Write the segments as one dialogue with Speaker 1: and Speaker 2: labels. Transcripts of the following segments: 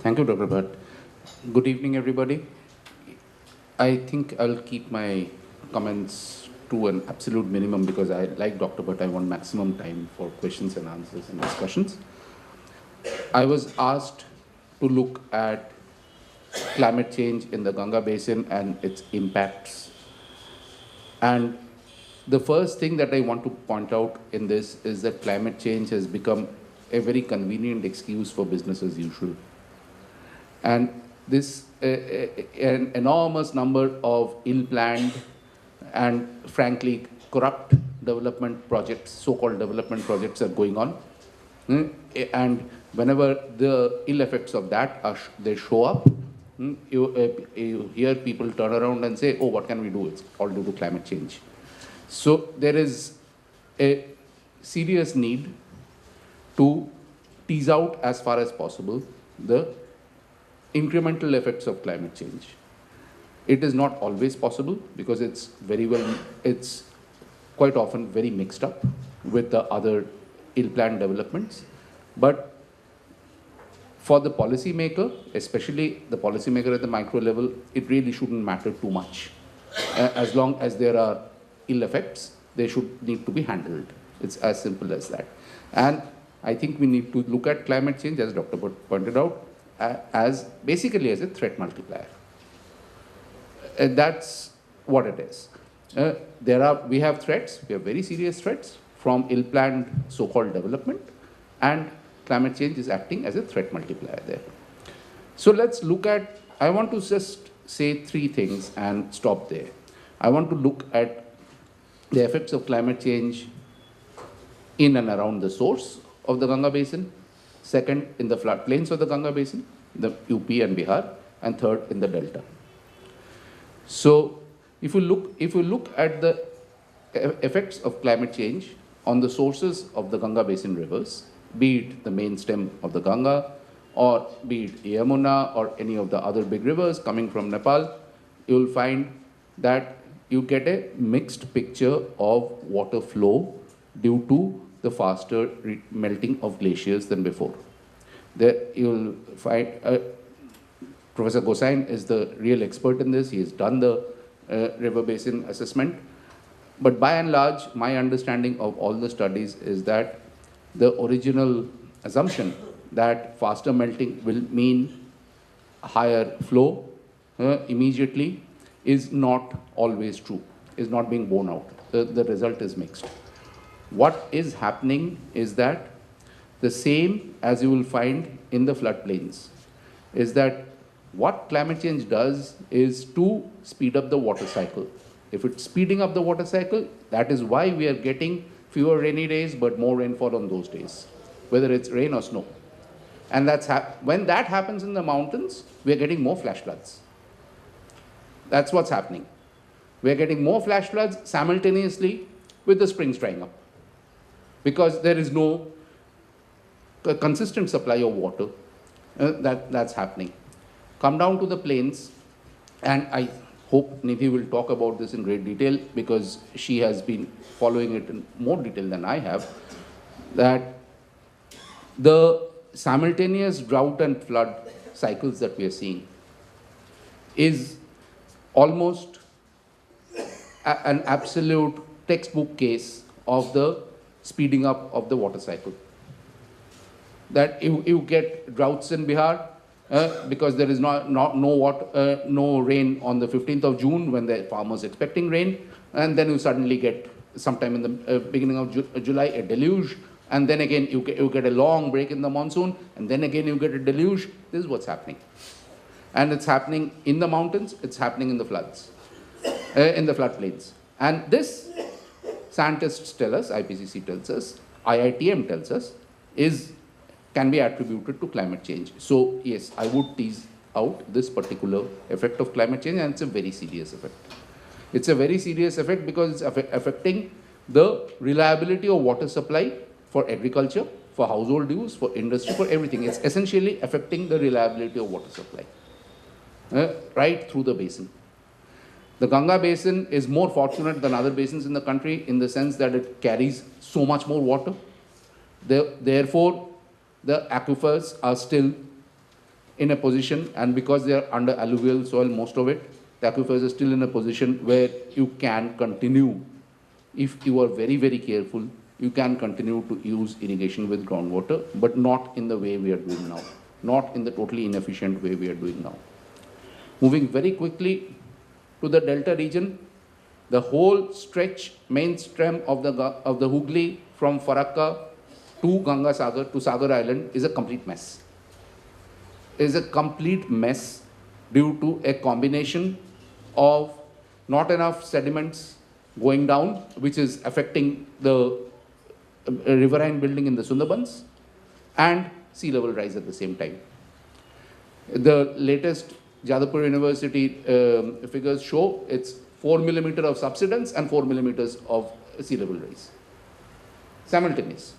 Speaker 1: Thank you, Dr. Bhatt. Good evening, everybody. I think I'll keep my comments to an absolute minimum because I, like Dr. Bhatt, I want maximum time for questions and answers and discussions. I was asked to look at climate change in the Ganga basin and its impacts. And the first thing that I want to point out in this is that climate change has become a very convenient excuse for business as usual. And this an enormous number of ill-planned and frankly corrupt development projects, so-called development projects, are going on. And whenever the ill effects of that they show up, you hear people turn around and say, "Oh, what can we do? It's all due to climate change." So there is a serious need to tease out as far as possible the incremental effects of climate change. It is not always possible because it's quite often very mixed up with the other ill-planned developments. But for the policymaker, especially the policymaker at the micro level, it really shouldn't matter too much. As long as there are ill effects, they should need to be handled. It's as simple as that. And I think we need to look at climate change, as Dr. Bhatt pointed out, as basically as a threat multiplier. That's what it is. We have threats, we have very serious threats from ill-planned so-called development, and climate change is acting as a threat multiplier there. So let's look at, I want to just say three things and stop there. I want to look at the effects of climate change in and around the source of the Ganga basin, second in the floodplains of the Ganga basin, the UP and Bihar, and third in the delta. So if you look at the effects of climate change on the sources of the Ganga basin rivers, be it the main stem of the Ganga, or be it Yamuna or any of the other big rivers coming from Nepal, you will find that you get a mixed picture of water flow due to the faster melting of glaciers than before. There you will find Professor Gosain is the real expert in this. He has done the river basin assessment. But by and large, my understanding of all the studies is that the original assumption that faster melting will mean higher flow immediately is not always true, is not being borne out. The result is mixed. What is happening is that the same as you will find in the floodplains is that what climate change does is to speed up the water cycle. If it's speeding up the water cycle, that is why we are getting fewer rainy days but more rainfall on those days, whether it's rain or snow. And when that happens in the mountains, we are getting more flash floods. That's what's happening. We are getting more flash floods simultaneously with the springs drying up, because there is no consistent supply of water. That's happening. Come down to the plains, and I hope Nidhi will talk about this in great detail because she has been following it in more detail than I have, that the simultaneous drought and flood cycles that we are seeing is almost an absolute textbook case of the speeding up of the water cycle. That you get droughts in Bihar because there is no rain on the 15th of June when the farmers are expecting rain, and then you suddenly get sometime in the beginning of July a deluge, and then again you get a long break in the monsoon, and then again you get a deluge. This is what's happening. And it's happening in the mountains, it's happening in the floods, in the floodplains. And this, scientists tell us, IPCC tells us, IITM tells us, can be attributed to climate change. So yes, I would tease out this particular effect of climate change, and it's a very serious effect. It's a very serious effect because it's affecting the reliability of water supply for agriculture, for household use, for industry, for everything. It's essentially affecting the reliability of water supply right through the basin. The Ganga basin is more fortunate than other basins in the country in the sense that it carries so much more water. Therefore, the aquifers are still in a position, and because they are under alluvial soil, most of it, the aquifers are still in a position where you can continue, if you are very, very careful, you can continue to use irrigation with groundwater, but not in the way we are doing now, not in the totally inefficient way we are doing now. Moving very quickly to the delta region, the whole stretch, mainstem of the Hooghly from Farakka to Ganga Sagar to Sagar Island is a complete mess. Is a complete mess due to a combination of not enough sediments going down, which is affecting the riverine building in the Sundarbans, and sea level rise at the same time. The latest Jadavpur University figures show it's 4 millimeters of subsidence and 4 millimeters of sea level rise. Simultaneous.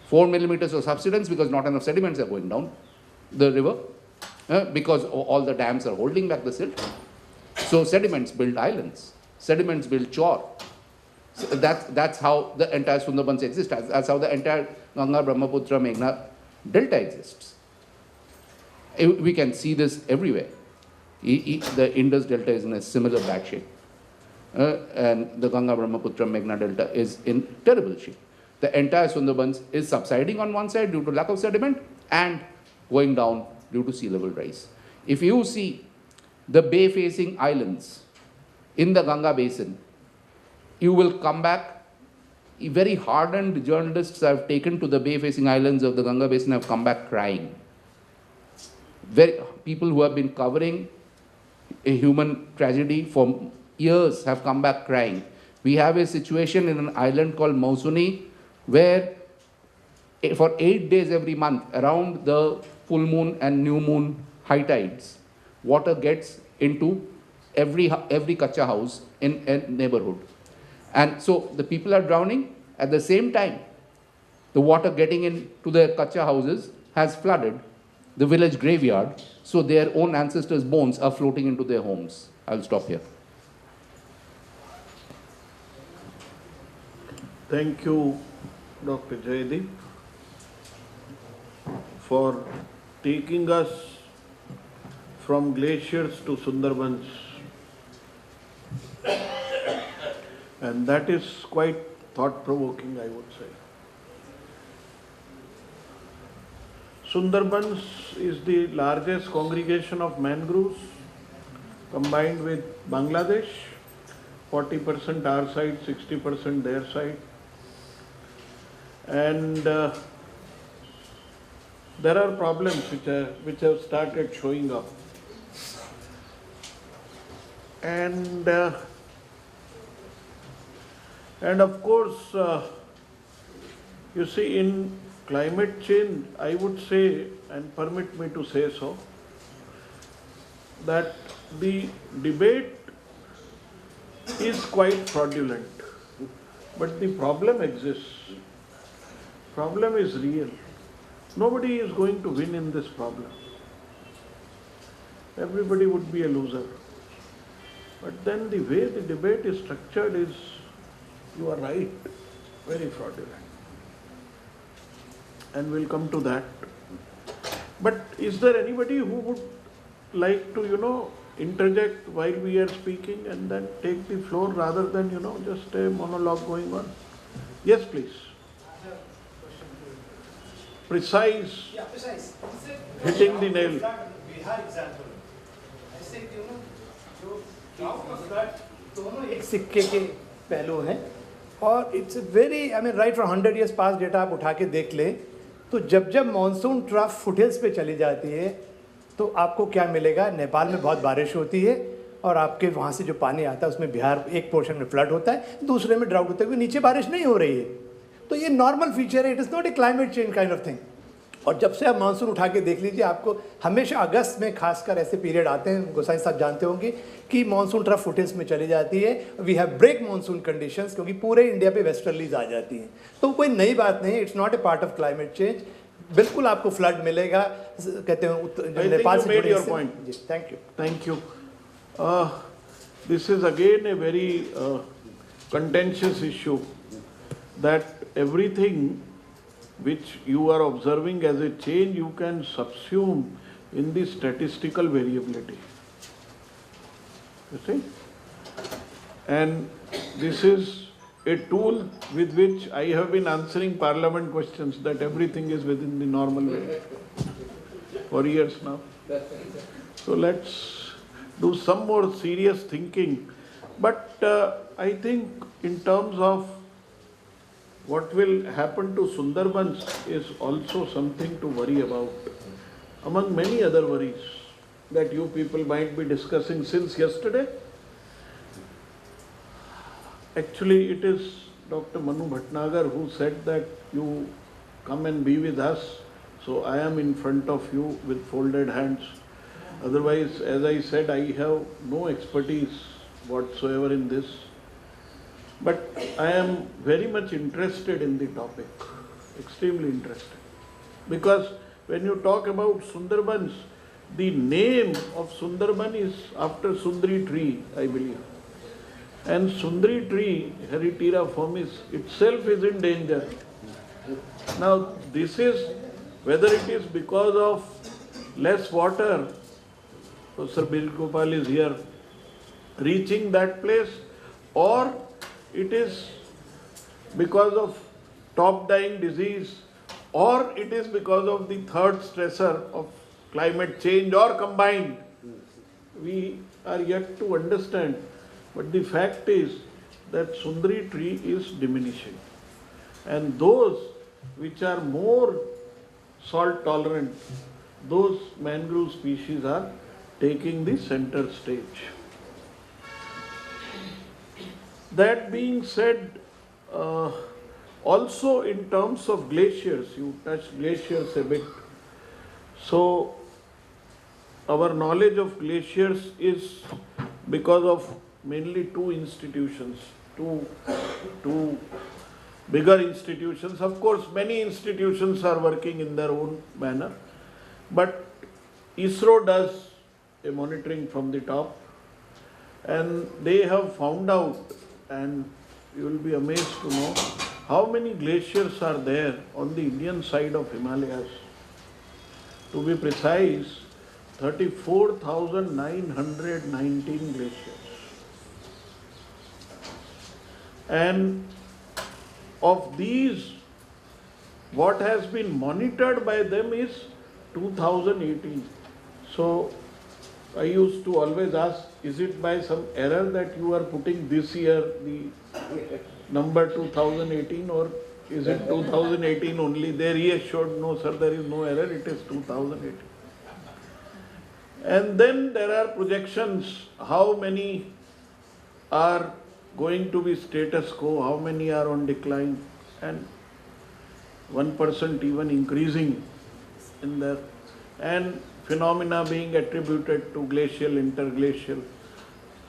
Speaker 1: 4 millimeters of subsidence because not enough sediments are going down the river, because all the dams are holding back the silt. So sediments build islands, sediments build chor. So that's how the entire Sundarbans exists. That's how the entire Ganga, Brahmaputra, Meghna delta exists. We can see this everywhere. The Indus delta is in a similar bad shape. And the Ganga, Brahmaputra, Meghna delta is in terrible shape. The entire Sundarbans is subsiding on one side due to lack of sediment and going down due to sea level rise. If you see the bay facing islands in the Ganga basin, you will come back. Very hardened journalists have taken to the bay facing islands of the Ganga basin have come back crying. People who have been covering a human tragedy for years have come back crying. We have a situation in an island called Mausuni where for 8 days every month, around the full moon and new moon high tides, water gets into every kacha house in a neighborhood. And so the people are drowning. At the same time, the water getting into the kacha houses has flooded the village graveyard, so their own ancestors' bones are floating into their homes. I'll stop here.
Speaker 2: Thank you, Dr. Joydeep, for taking us from glaciers to Sundarbans. And that is quite thought-provoking, I would say. Sundarbans is the largest congregation of mangroves combined with Bangladesh, 40% our side, 60% their side. And there are problems which have started showing up. And of course, you see, in climate change, I would say, and permit me to say so, that the debate is quite fraudulent, but the problem exists. Problem is real. Nobody is going to win in this problem. Everybody would be a loser. But then the way the debate is structured is, you are right, very fraudulent. And we'll come to that. But is there anybody who would like to, interject while we are speaking and then take the floor rather than, just a monologue going on? Yes, please. Precise.
Speaker 3: Yeah, precise.
Speaker 2: Hitting the nail.
Speaker 3: Bihar example. I say, जो drought और flood दोनों एक सिक्के के पहलू हैं और it's a very, right from 100 years past data आप उठा के देख लें तो जब मानसून ट्रफ फुटहिल्स पे चली जाती है तो आपको क्या मिलेगा? नेपाल में बहुत बारिश होती है और आपके वहाँ से जो पानी आता है उसमें बिहार एक पोर्शन में फ्लड होता है, दूसरे में ड्राउट होता है क्योंकि नीचे बारिश नहीं हो रही है. तो ये नॉर्मल फीचर है, it is not a climate change kind of thing. और जब से आप मानसून उठा के देख लीजिए, आपको हमेशा अगस्त में खासकर ऐसे पीरियड आते हैं, गोसाई साहब जानते होंगे कि मानसून ट्रफ फुटहिल्स में चली जाती है. We have break monsoon conditions क्योंकि पूरे इंडिया पे वेस्टर्लीज आ जाती हैं. तो कोई नई बात नहीं है, it's not a part of climate change. बिल्कुल आपको फ्लड मिलेगा, कहते हैं नेपाल से जुड़े.
Speaker 2: Thank you. This is again a very contentious issue that everything which you are observing as a change, you can subsume in the statistical variability. You see? And this is a tool with which I have been answering parliament questions that everything is within the normal way for years now. So let's do some more serious thinking. But I think in terms of what will happen to Sundarbans is also something to worry about, among many other worries that you people might be discussing since yesterday. Actually, it is Dr. Manu Bhatnagar who said that you come and be with us. So I am in front of you with folded hands. Otherwise, as I said, I have no expertise whatsoever in this. But I am very much interested in the topic, extremely interested. Because when you talk about Sundarbans, the name of Sundarban is after Sundri tree, I believe. And Sundri tree, Heritira formis, itself is in danger. Now, this is, whether it is because of less water, Professor Bir Gopal is here, reaching that place, or it is because of top dying disease, or it is because of the third stressor of climate change, or combined. We are yet to understand. But the fact is that Sundri tree is diminishing. And those which are more salt tolerant, those mangrove species are taking the center stage. That being said, also in terms of glaciers, you touched glaciers a bit. So our knowledge of glaciers is because of mainly two institutions, two bigger institutions. Of course, many institutions are working in their own manner, but ISRO does a monitoring from the top, and they have found out, and you will be amazed to know how many glaciers are there on the Indian side of Himalayas. To be precise, 34,919 glaciers. And of these, what has been monitored by them is 2018. So I used to always ask, is it by some error that you are putting this year the number 2018, or is it 2018 only? They reassured, no sir, there is no error, it is 2018. And then there are projections, how many are going to be status quo, how many are on decline, and 1% even increasing in there, and phenomena being attributed to glacial, interglacial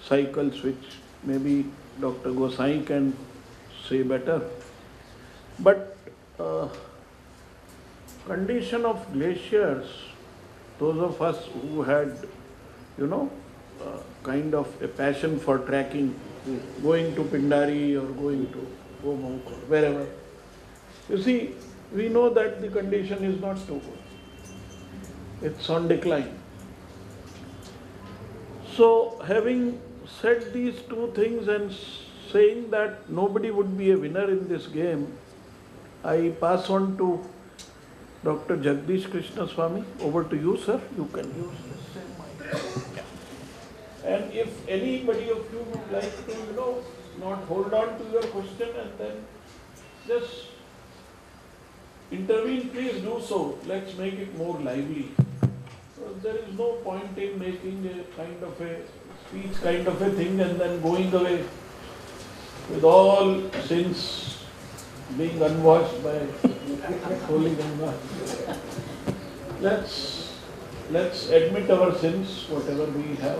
Speaker 2: cycles, which maybe Dr. Gosai can say better. But condition of glaciers, those of us who had, kind of a passion for trekking, going to Pindari or going to Gomukh or wherever, you see, we know that the condition is not too good. It's on decline. So, having said these two things and saying that nobody would be a winner in this game, I pass on to Dr. Jagdish Krishna Swami. Over to you, sir. You can use the same mic. And if anybody of you would like to, not hold on to your question and then just intervene, please do so. Let's make it more lively. There is no point in making a kind of a speech kind of a thing and then going away with all sins being unwashed by Holy Ganga. Let's admit our sins, whatever we have.